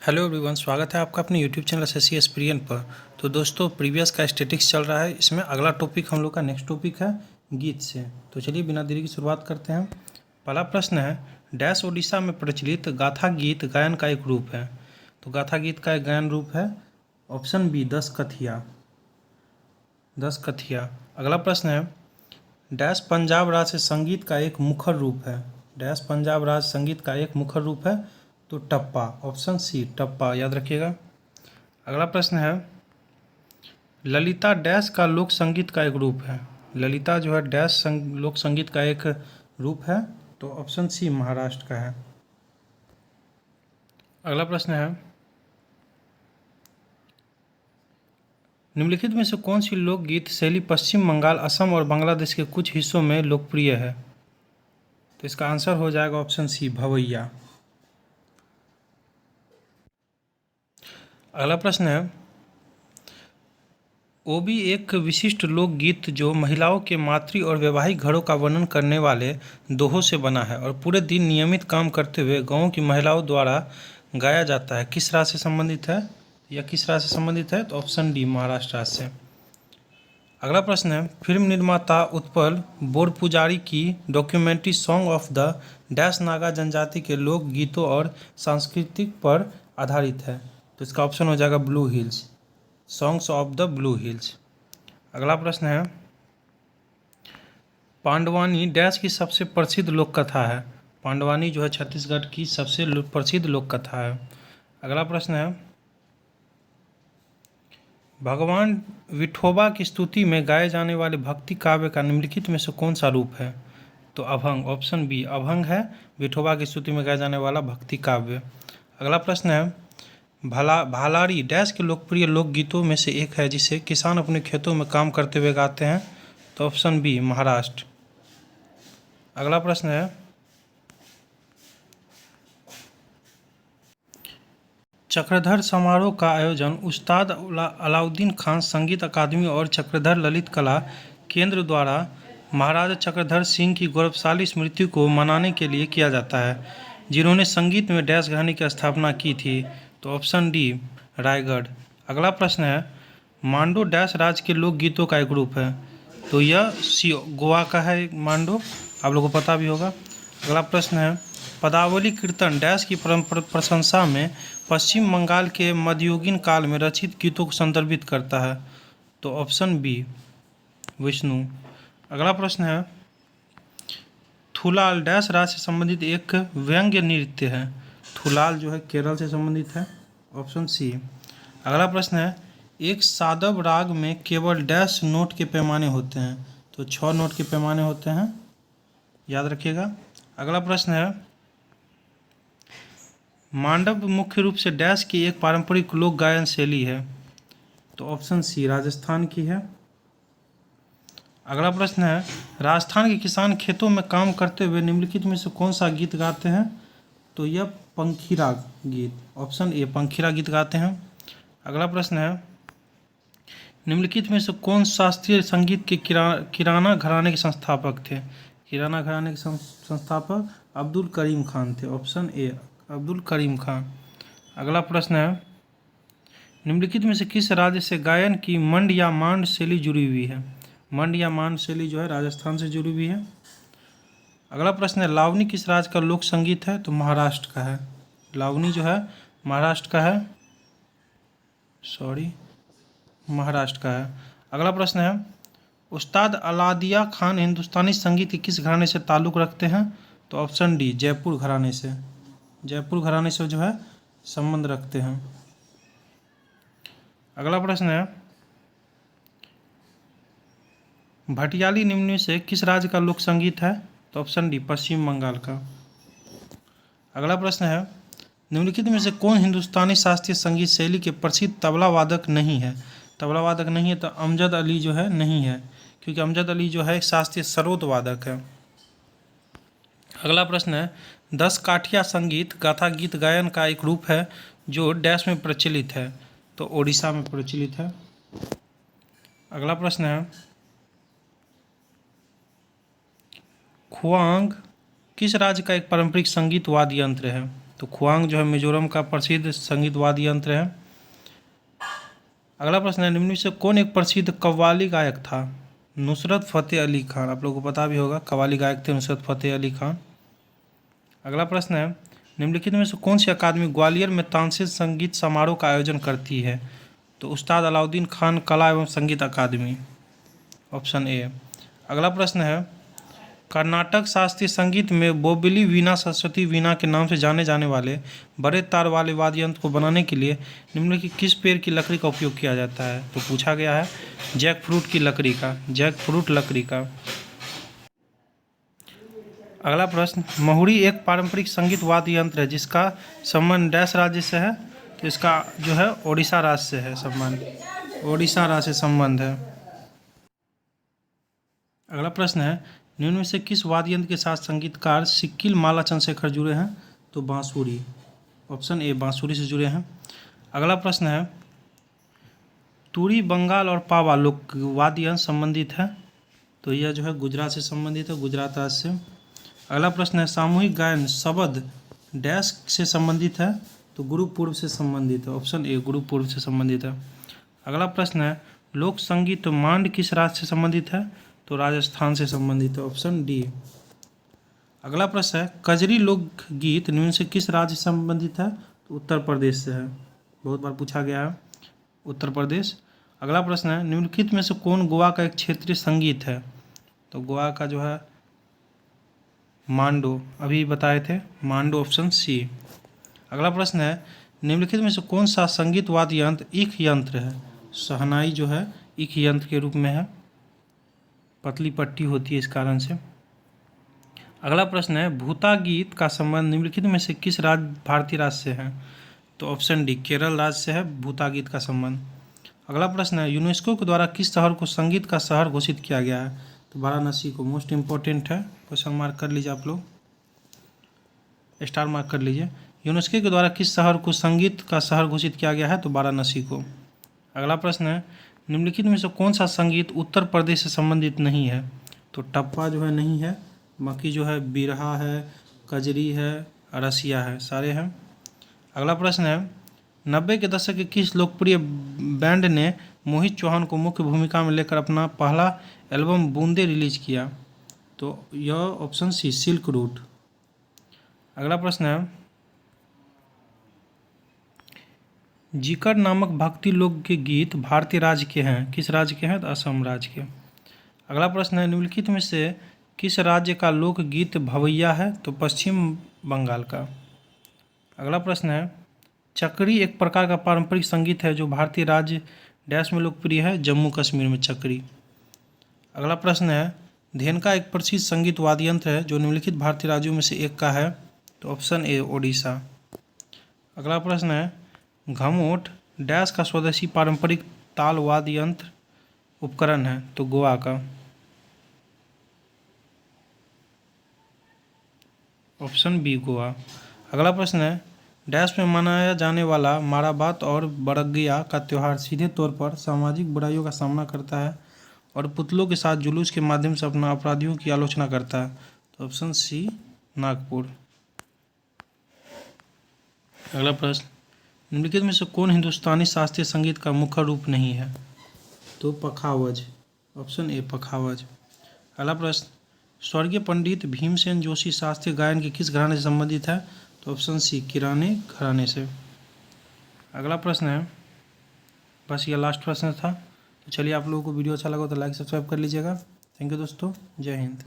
Hello everyone, स्वागत है आपका अपने यूट्यूब चैनल शशि एक्सपीरियंस पर। तो दोस्तों, प्रीवियस का स्टैटिक्स चल रहा है। इसमें अगला टॉपिक हम लोग का नेक्स्ट टॉपिक है गीत से। तो चलिए बिना देरी की शुरुआत करते हैं। पहला प्रश्न है, डैश ओडिशा में प्रचलित गाथा गीत गायन का एक रूप है। तो गाथा गीत का एक गायन रूप है ऑप्शन बी, दस कथिया। दस कथिया। अगला प्रश्न है, डैश पंजाब राज्य संगीत का एक मुखर रूप है। डैश पंजाब राज्य संगीत का एक मुखर रूप है। तो टप्पा, ऑप्शन सी टप्पा, याद रखिएगा। अगला प्रश्न है, ललिता डैश का लोक संगीत का एक रूप है। ललिता जो है डैश लोक संगीत का एक रूप है। तो ऑप्शन सी महाराष्ट्र का है। अगला प्रश्न है, निम्नलिखित में से कौन सी लोकगीत शैली पश्चिम बंगाल, असम और बांग्लादेश के कुछ हिस्सों में लोकप्रिय है। तो इसका आंसर हो जाएगा ऑप्शन सी भवैया। अगला प्रश्न है, ओबी एक विशिष्ट लोकगीत जो महिलाओं के मातृ और वैवाहिक घरों का वर्णन करने वाले दोहों से बना है और पूरे दिन नियमित काम करते हुए गांव की महिलाओं द्वारा गाया जाता है। किस राज्य से संबंधित है या किस राज्य से संबंधित है। तो ऑप्शन डी महाराष्ट्र राज्य से। अगला प्रश्न है, फिल्म निर्माता उत्पल बोरपुजारी की documentary song of the dash Naga जनजाति के लोक गीतों और सांस्कृतिक पर आधारित है। तो इसका ऑप्शन हो जाएगा blue hills, songs of the blue hills. अगला प्रश्न है, पांडवानी डैश की सबसे प्रसिद्ध लोक कथा है। पांडवानी जो है छत्तीसगढ़ की सबसे प्रसिद्ध लोक कथा है। अगला प्रश्न है, भगवान विठोबा की स्तुति में गाए जाने वाले भक्ति काव्य का निम्नलिखित में से कौन सा रूप है। तो अभंग, ऑप्शन बी अभंग है विठोबा की स्तुति में गाया जाने वाला भक्ति काव्य। अगला प्रश्न है, भालारी डैश के लोकप्रिय लोकगीतों में से एक है जिसे किसान अपने खेतों में काम करते हुए गाते हैं। तो ऑप्शन बी महाराष्ट्र। अगला प्रश्न है, चक्रधर समारोह का आयोजन उस्ताद अलाउद्दीन खान संगीत अकादमी और चक्रधर ललित कला केंद्र द्वारा महाराजा चक्रधर सिंह की गौरवशाली स्मृति को मनाने के लिए किया जाता है, जिन्होंने संगीत में डैश घराने की स्थापना की थी। तो ऑप्शन डी रायगढ़। अगला प्रश्न है, मांडो डैश राज्य के लोकगीतों का एक ग्रुप है। तो यह गोवा का है मांडो, आप लोगों को पता भी होगा। अगला प्रश्न है, पदावली कीर्तन डैश की प्रशंसा में पश्चिम बंगाल के मध्ययुगीन काल में रचित गीतों को संदर्भित करता है। तो ऑप्शन बी विष्णु। अगला प्रश्न है, थुलाल डैश राज्य से संबंधित एक व्यंग्य नृत्य है। थुलाल जो है केरल से संबंधित है। Option C. अगला प्रश्न है, एक सादब राग में केवल डैश नोट के पैमाने होते हैं। तो 6 नोट के पैमाने होते हैं, याद रखिएगा। अगला प्रश्न है, मांडव मुख्य रूप से डैश की एक पारंपरिक लोक गायन शैली है। तो ऑप्शन सी राजस्थान की है। अगला प्रश्न है, राजस्थान के किसान खेतों में काम करते हुए निम्नलिखित में से कौन सा गीत गाते हैं। तो यह पंखीरा गीत, ऑप्शन ए पंखीरा गीत गाते हैं। अगला प्रश्न है, निम्नलिखित में से कौन शास्त्रीय संगीत के किराना घराने के संस्थापक थे। किराना घराने के संस्थापक अब्दुल करीम खान थे। Option A Abdul Karim Khan. अगला प्रश्न है, निम्नलिखित में से किस राज्य से गायन की मंड या मांड शैली जुड़ी हुई है। मंड या मांड शैली जो है राजस्थान से जुड़ी हुई है। अगला प्रश्न है, लावनी किस राज्य का लोक संगीत है। तो महाराष्ट्र का है। लावनी जो है महाराष्ट्र का है, महाराष्ट्र का है। अगला प्रश्न है, उस्ताद अलादिया खान हिंदुस्तानी संगीत के किस घराने से ताल्लुक़ रखते हैं। तो ऑप्शन डी जयपुर घराने से। जयपुर घराने से जो है संबंध रखते हैं। अगला प्रश्न है, भटियाली निम्न में से किस राज्य का लोक संगीत है। तो ऑप्शन डी पश्चिम बंगाल का। अगला प्रश्न है, निम्नलिखित में से कौन हिंदुस्तानी शास्त्रीय संगीत शैली के प्रसिद्ध तबला वादक नहीं है। तबला वादक नहीं है तो अमजद अली जो है नहीं है, क्योंकि अमजद अली जो है एक शास्त्रीय सरोद वादक है। अगला प्रश्न है, 10 काठिया संगीत गाथा गीत गायन का एक रूप है जो डैश में प्रचलित है। तो ओडिशा में प्रचलित है। अगला प्रश्न है, खुआंग किस राज्य का एक पारंपरिक संगीत वाद्य यंत्र है। तो खुआंग जो है मिजोरम का प्रसिद्ध संगीत वाद्य यंत्र है। अगला प्रश्न है, निम्न में से कौन एक प्रसिद्ध कव्वाली गायक था? नुसरत फ़तेह अली खान। आप लोगों को पता भी होगा, कव्वाली गायक थे नुसरत फ़तेह अली खान। अगला प्रश्न है, निम्नलिखित में से कौन सी अकादमी ग्वालियर में तानसेन संगीत समारोह का आयोजन करती है? तो उस्ताद अलाउद्दीन खान कला एवं संगीत अकादमी, ऑप्शन ए। अगला प्रश्न है, कर्नाटक शास्त्रीय संगीत में बोबिली वीणा सरस्वती वीणा के नाम से जाने जाने वाले बड़े तार वाले वाद्य यंत्र को बनाने के लिए निम्नलिखित किस पेड़ की लकड़ी का उपयोग किया जाता है? तो पूछा गया है जैक फ्रूट की लकड़ी का, जैक फ्रूट लकड़ी का। अगला प्रश्न, महुरी एक पारंपरिक संगीत वाद्य यंत्र है जिसका संबंध डैश राज्य से है? तो इसका जो है ओडिशा राज्य से है संबंध, ओडिशा राज्य से संबंध है। अगला प्रश्न है, निम्न में से किस वाद्य यंत्र के साथ संगीतकार सिक्किल माला चंद्रशेखर जुड़े हैं? तो बांसुरी, ऑप्शन ए, बांसुरी से जुड़े हैं। अगला प्रश्न है, तुरी बंगाल और पावा लोक वाद्य यंत्र संबंधित है? तो यह जो है गुजरात से संबंधित है, गुजरात राज्य से। अगला प्रश्न है, सामूहिक गायन शब्द डैश से संबंधित है? तो गुरु पूर्व से संबंधित है, ऑप्शन ए, गुरु पूर्व से संबंधित है। अगला प्रश्न है, लोक संगीत मांड किस राज्य से संबंधित है? तो राजस्थान से संबंधित है, ऑप्शन डी। अगला प्रश्न है, कजरी लोकगीत निम्न से किस राज्य से संबंधित है? तो उत्तर प्रदेश से है, बहुत बार पूछा गया है, उत्तर प्रदेश। अगला प्रश्न है, निम्नलिखित में से कौन गोवा का एक क्षेत्रीय संगीत है? तो गोवा का जो है मांडो, अभी बताए थे मांडो, ऑप्शन सी। अगला प्रश्न है, निम्नलिखित में से कौन सा संगीत वाद्य यंत्र ईख यंत्र है? शहनाई जो है ईख यंत्र के रूप में है, पतली पट्टी होती है इस कारण से। अगला प्रश्न है, भूता गीत का संबंध निम्नलिखित में से किस राज्य भारतीय राज्य से है? तो ऑप्शन डी, केरल राज्य से है भूता गीत का संबंध। अगला प्रश्न है, यूनेस्को के द्वारा किस शहर को संगीत का शहर घोषित किया गया है? तो वाराणसी को, मोस्ट इंपॉर्टेंट है, क्वेश्चन मार्क कर लीजिए आप लोग, स्टार मार्क कर लीजिए। यूनेस्को के द्वारा किस शहर को संगीत का शहर घोषित किया गया है? तो वाराणसी को। अगला प्रश्न है, निम्नलिखित में से कौन सा संगीत उत्तर प्रदेश से संबंधित नहीं है? तो टप्पा जो है नहीं है, बाकी जो है बिरहा है, कजरी है, रसिया है, सारे हैं। अगला प्रश्न है, 90 के दशक के किस लोकप्रिय बैंड ने मोहित चौहान को मुख्य भूमिका में लेकर अपना पहला एल्बम बूंदे रिलीज किया? तो यह ऑप्शन सी, सिल्क रूट। अगला प्रश्न है, जीकर नामक भक्ति लोक के गीत भारतीय राज्य के हैं, किस राज्य के हैं? तो असम राज्य के। अगला प्रश्न है, निम्नलिखित में से किस राज्य का लोक गीत भवैया है? तो पश्चिम बंगाल का। अगला प्रश्न है, चकरी एक प्रकार का पारंपरिक संगीत है जो भारतीय राज्य डैश में लोकप्रिय है? जम्मू कश्मीर में चकरी। अगला प्रश्न है, धेनका एक प्रसिद्ध संगीत वाद्य यंत्र है जो निम्नलिखित भारतीय राज्यों में से एक का है? तो ऑप्शन ए, ओडिशा। अगला प्रश्न है, घमोट डैश का स्वदेशी पारंपरिक ताल वाद्य यंत्र उपकरण है? तो गोवा का, ऑप्शन बी, गोवा। अगला प्रश्न है, डैश में मनाया जाने वाला माराबात और बड़गिया का त्यौहार सीधे तौर पर सामाजिक बुराइयों का सामना करता है और पुतलों के साथ जुलूस के माध्यम से अपना अपराधियों की आलोचना करता है? तो ऑप्शन सी, नागपुर। अगला प्रश्न, निम्नलिखित में से कौन हिंदुस्तानी शास्त्रीय संगीत का मुख्य रूप नहीं है? तो पखावज, ऑप्शन ए, पखावज। अगला प्रश्न, स्वर्गीय पंडित भीमसेन जोशी शास्त्रीय गायन के किस घराने से संबंधित है? तो ऑप्शन सी, किराने घराने से। अगला प्रश्न है, बस ये लास्ट प्रश्न था। तो चलिए, आप लोगों को वीडियो अच्छा लगा तो लाइक सब्सक्राइब कर लीजिएगा। थैंक यू दोस्तों, जय हिंद।